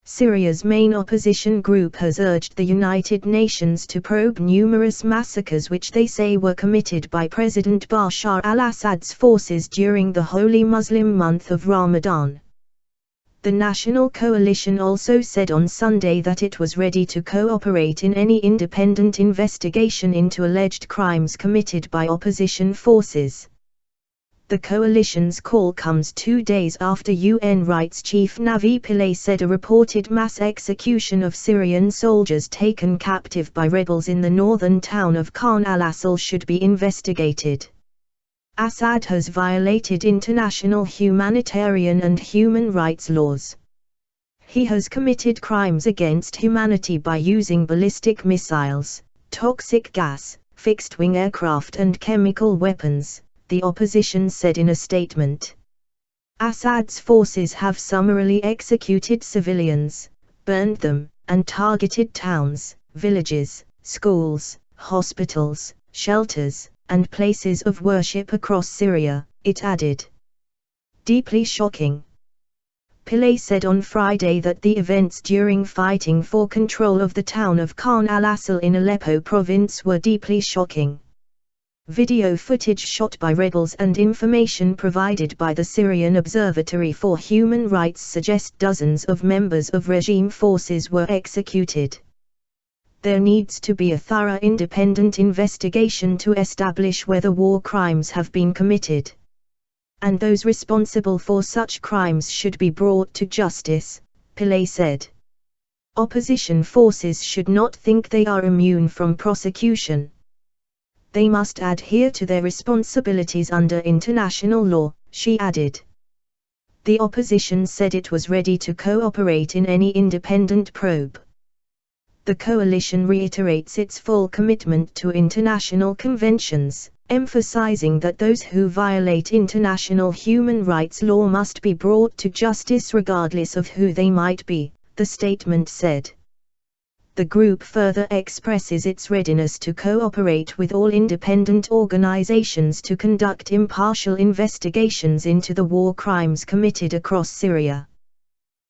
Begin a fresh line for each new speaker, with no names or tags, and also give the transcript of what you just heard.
Syria's main opposition group has urged the United Nations to probe numerous massacres which they say were committed by President Bashar al-Assad's forces during the holy Muslim month of Ramadan. The National Coalition also said on Sunday that it was ready to cooperate in any independent investigation into alleged crimes committed by opposition forces. The coalition's call comes 2 days after UN Rights Chief Navi Pillay said a reported mass execution of Syrian soldiers taken captive by rebels in the northern town of al-Assal should be investigated. Assad has violated international humanitarian and human rights laws. He has committed crimes against humanity by using ballistic missiles, toxic gas, fixed-wing aircraft and chemical weapons, the opposition said in a statement. Assad's forces have summarily executed civilians, burned them, and targeted towns, villages, schools, hospitals, shelters, and places of worship across Syria, it added. Deeply shocking. Pillay said on Friday that the events during fighting for control of the town of al-Assal in Aleppo province were deeply shocking. Video footage shot by rebels and information provided by the Syrian Observatory for Human Rights suggest dozens of members of regime forces were executed. There needs to be a thorough independent investigation to establish whether war crimes have been committed. And those responsible for such crimes should be brought to justice, Pillay said. Opposition forces should not think they are immune from prosecution. They must adhere to their responsibilities under international law, she added. The opposition said it was ready to cooperate in any independent probe. The coalition reiterates its full commitment to international conventions, emphasizing that those who violate international human rights law must be brought to justice regardless of who they might be, the statement said. The group further expresses its readiness to cooperate with all independent organizations to conduct impartial investigations into the war crimes committed across Syria.